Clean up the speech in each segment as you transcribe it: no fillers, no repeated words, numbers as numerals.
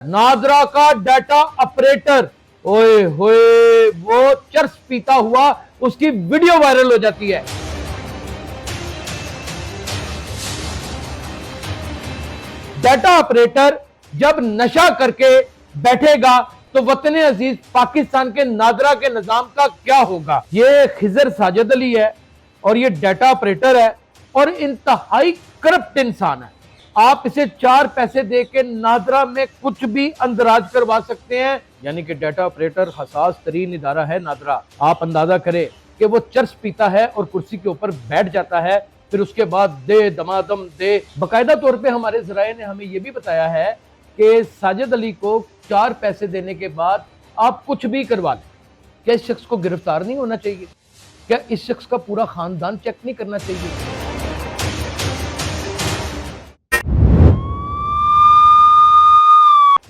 नादरा का data operator ओए होए वो चर्स पीता हुआ उसकी वीडियो वायरल हो जाती है। डाटा ऑपरेटर जब नशा करके बैठेगा तो वतन अजीज पाकिस्तान के नादरा के निजाम का क्या होगा। ये खिजर साजिद अली है और ये डाटा ऑपरेटर है और इंतहाई करप्ट इंसान है। आप इसे 4 पैसे दे के नादरा में कुछ भी अंदराज करवा सकते हैं, यानी कि डाटा ऑपरेटर हसास तरीन इदारा है नादरा। आप अंदाजा करें कि वो चर्स पीता है और कुर्सी के ऊपर बैठ जाता है, फिर उसके बाद दे दमादम दे। बाकायदा तौर पे हमारे जराए ने हमें यह भी बताया है कि साजिद अली को 4 पैसे देने के बाद आप कुछ भी करवा लें। क्या इस शख्स को गिरफ्तार नहीं होना चाहिए? क्या इस शख्स का पूरा खानदान चेक नहीं करना चाहिए?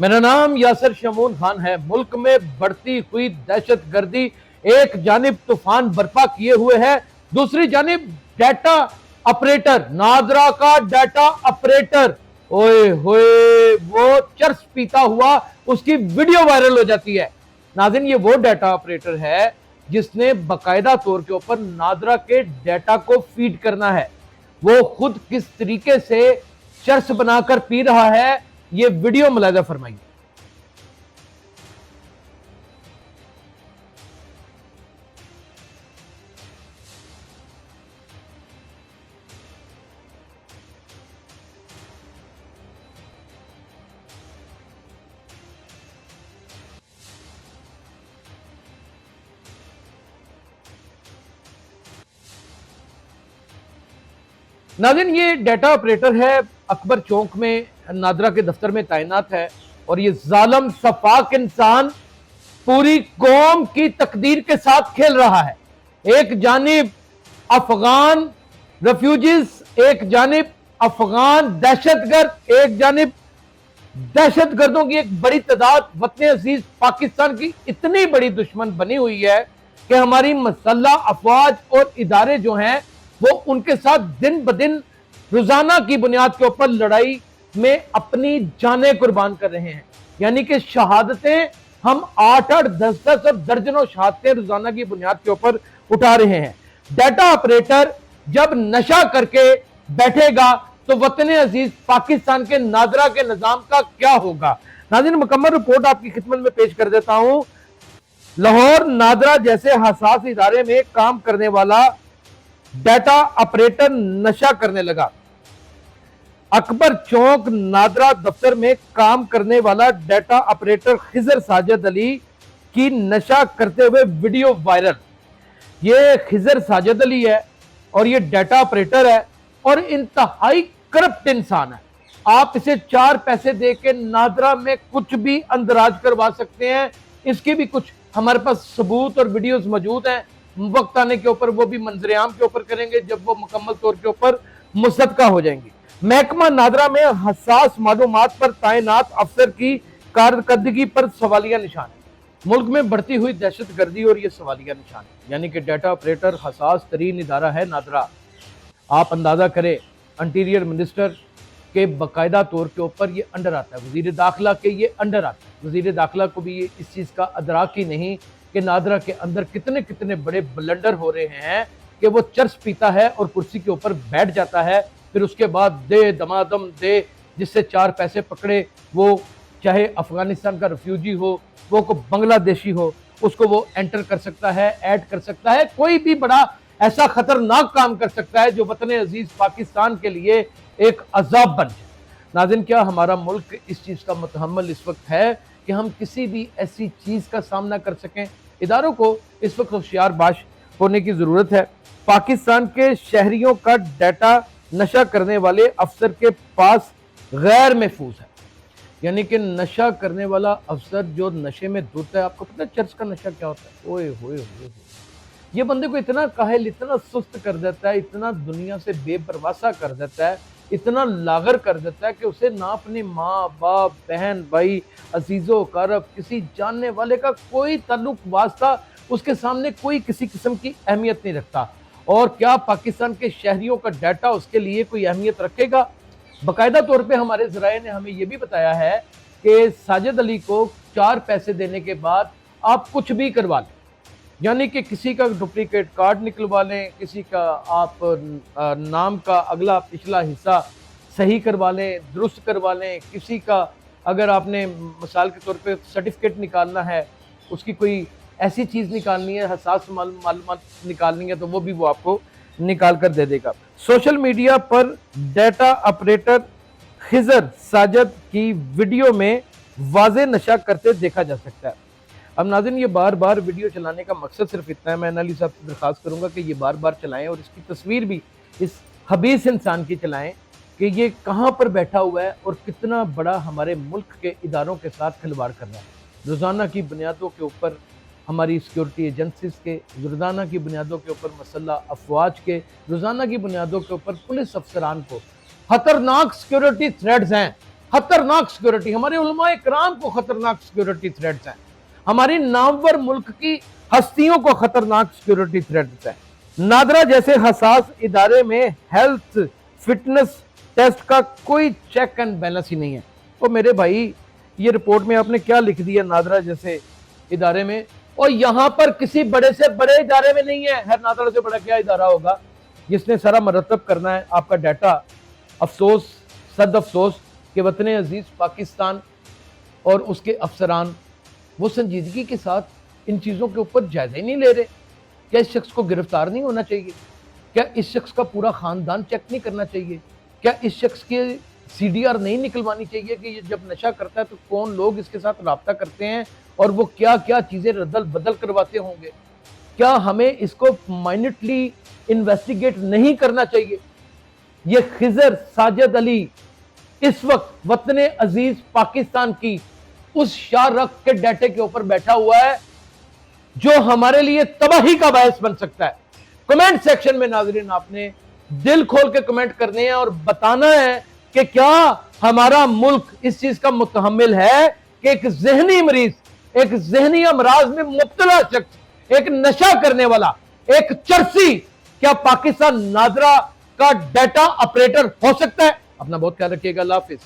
मेरा नाम यासिर शमून खान है। मुल्क में बढ़ती हुई दहशत गर्दी एक जानिब तूफान बर्पा किए हुए है, दूसरी जानिब डाटा ऑपरेटर, नादरा का डाटा ऑपरेटर ओए होए वो चर्स पीता हुआ उसकी वीडियो वायरल हो जाती है। नाज़रीन, ये वो डाटा ऑपरेटर है जिसने बाकायदा तौर के ऊपर नादरा के डाटा को फीड करना है। वो खुद किस तरीके से चर्स बनाकर पी रहा है, ये वीडियो मुलाहिजा फरमाइए। नाज़रीन, ये डाटा ऑपरेटर है, अकबर चौक में नादरा के दफ्तर में तैनात है और ये जालिम सफाक इंसान पूरी कौम की तकदीर के साथ खेल रहा है। एक जानिब अफगान रेफ्यूजीज, एक जानिब अफगान दहशतगर्द, एक जानिब दहशतगर्दों की एक बड़ी तादाद वतन अजीज पाकिस्तान की इतनी बड़ी दुश्मन बनी हुई है कि हमारी मसल्ला अफवाज और इदारे जो हैं वो उनके साथ दिन ब दिन रोजाना की बुनियाद के ऊपर लड़ाई में अपनी जानें कुर्बान कर रहे हैं। यानी कि शहादतें हम 8-8, 10-10 और दर्जनों शहादतें रोजाना की बुनियाद के ऊपर उठा रहे हैं। डाटा ऑपरेटर जब नशा करके बैठेगा तो वतन अजीज पाकिस्तान के नादरा के निजाम का क्या होगा। नाज़रीन, मुकम्मल रिपोर्ट आपकी खिदमत में पेश कर देता हूं। लाहौर नादरा जैसे हसास इदारे में काम करने वाला डाटा ऑपरेटर नशा करने लगा। अकबर चौक नादरा दफ्तर में काम करने वाला डाटा ऑपरेटर खिजर साजिद अली की नशा करते हुए वीडियो वायरल। ये खिजर साजिद अली है और ये डाटा ऑपरेटर है और इंतहाई करप्ट इंसान है। आप इसे 4 पैसे दे के नादरा में कुछ भी अंदराज करवा सकते हैं। इसकी भी कुछ हमारे पास सबूत और वीडियोस मौजूद हैं। वक्त आने के ऊपर वो भी मंजर-ए-आम के ऊपर करेंगे जब वो मुकम्मल तौर के ऊपर मुसद्दका हो जाएंगी। महकमा नादरा में हसास मालूमात पर तैनात अफसर की कारकर्दगी पर सवालिया निशान है। मुल्क में बढ़ती हुई दहशत गर्दी और ये सवालिया निशान है, यानी कि डाटा ऑपरेटर हसास तरीन इदारा है नादरा। आप अंदाजा करें, इंटीरियर मिनिस्टर के बाकायदा तौर के ऊपर ये अंडर आता है, वजीर दाखिला के ये अंडर आता है। वजीर दाखिला को भी ये इस चीज़ का अदराक ही नहीं कि नादरा के अंदर कितने कितने बड़े ब्लंडर हो रहे हैं कि वो चर्स पीता है और कुर्सी के ऊपर बैठ जाता है, फिर उसके बाद दे दमादम दे, जिससे 4 पैसे पकड़े, वो चाहे अफगानिस्तान का रेफ्यूजी हो, वो को बांग्लादेशी हो, उसको वो एंटर कर सकता है, ऐड कर सकता है, कोई भी बड़ा ऐसा खतरनाक काम कर सकता है जो वतन अजीज पाकिस्तान के लिए एक अजाब बन जाए। नाज़रीन, क्या हमारा मुल्क इस चीज़ का मुतहम्मिल इस वक्त है कि हम किसी भी ऐसी चीज़ का सामना कर सकें? इदारों को इस वक्त होशियार बाश होने की ज़रूरत है। पाकिस्तान के शहरियों का डाटा नशा करने वाले अफसर के पास गैर महफूज है, यानी कि नशा करने वाला अफसर जो नशे में धुत है। आपको पता है चर्च का नशा क्या होता है? ओए होए होए, ये बंदे को इतना काहिल, इतना सुस्त कर देता है, इतना दुनिया से बेपरवासा कर देता है, इतना लागर कर देता है कि उसे ना अपनी माँ बाप, बहन भाई, अजीज़ो कारब, किसी जानने वाले का कोई ताल्लुक वास्ता उसके सामने कोई किसी किस्म की अहमियत नहीं रखता। और क्या पाकिस्तान के शहरियों का डाटा उसके लिए कोई अहमियत रखेगा? बाकायदा तौर पे हमारे ज़राए ने हमें यह भी बताया है کہ साजिद अली को 4 पैसे देने के बाद आप कुछ भी करवा लें, यानी कि किसी का डुप्लीकेट कार्ड निकलवा लें, किसी का आप नाम का अगला पिछला हिस्सा सही करवा लें, दुरुस्त करवा लें, किसी का अगर आपने मिसाल के तौर पे सर्टिफिकेट निकालना है, उसकी कोई ऐसी चीज़ निकालनी है, हसास मालूमात निकालनी है, तो वो भी वो आपको निकाल कर दे देगा। सोशल मीडिया पर डेटा ऑपरेटर खिजर साजिद की वीडियो में वाज़े नशा करते देखा जा सकता है। अब नाज़रीन, ये बार बार वीडियो चलाने का मकसद सिर्फ इतना है, मैं अली साहब से दरख्वास्त करूँगा कि ये बार बार चलाएं और इसकी तस्वीर भी इस हबीस इंसान की चलाएं कि ये कहाँ पर बैठा हुआ है और कितना बड़ा हमारे मुल्क के इदारों के साथ खिलवाड़ कर रहा है। रोज़ाना की बुनियादों के ऊपर हमारी सिक्योरिटी एजेंसीज के, रोज़ाना की बुनियादों के ऊपर मसल्ह अफवाज के, रोज़ाना की बुनियादों के ऊपर पुलिस अफसरान को खतरनाक सिक्योरिटी थ्रेट्स हैं। खतरनाक सिक्योरिटी, हमारे उलमाए किराम को खतरनाक सिक्योरिटी थ्रेट्स हैं, हमारी नामवर मुल्क की हस्तियों को खतरनाक सिक्योरिटी थ्रेट्स हैं। नादरा जैसे हसास इदारे में हेल्थ फिटनेस टेस्ट का कोई चेक एंड बैलेंस ही नहीं है। तो मेरे भाई, ये रिपोर्ट में आपने क्या लिख दिया नादरा जैसे इदारे में, और यहाँ पर किसी बड़े से बड़े इदारे में नहीं है। हर नादरा से बड़ा क्या इदारा होगा जिसने सारा मरतब करना है आपका डाटा। अफसोस, सद अफसोस कि वतन अजीज पाकिस्तान और उसके अफसरान वो संजीदगी के साथ इन चीज़ों के ऊपर जायजा ही नहीं ले रहे। क्या इस शख्स को गिरफ्तार नहीं होना चाहिए? क्या इस शख्स का पूरा ख़ानदान चेक नहीं करना चाहिए? क्या इस शख्स के CDR नहीं निकलवानी चाहिए कि ये जब नशा करता है तो कौन लोग इसके साथ रब्ता करते हैं और वो क्या क्या चीज़ें रद्दल बदल करवाते होंगे? क्या हमें इसको माइन्यूटली इन्वेस्टिगेट नहीं करना चाहिए? ये खिजर साजिद अली इस वक्त वतन अजीज पाकिस्तान की उस शाहरख के डाटे के ऊपर बैठा हुआ है जो हमारे लिए तबाही का बायस बन सकता है। कमेंट सेक्शन में नाज़रीन आपने दिल खोल के कमेंट करने हैं और बताना है कि क्या हमारा मुल्क इस चीज का मुतहम्मिल है कि एक जहनी मरीज, एक जहनी अमराज में मुब्तला शख्स, एक नशा करने वाला, एक चरसी, क्या पाकिस्तान नादरा का डाटा ऑपरेटर हो सकता है? अपना बहुत ख्याल रखिएगा। अल्लाह हाफिज।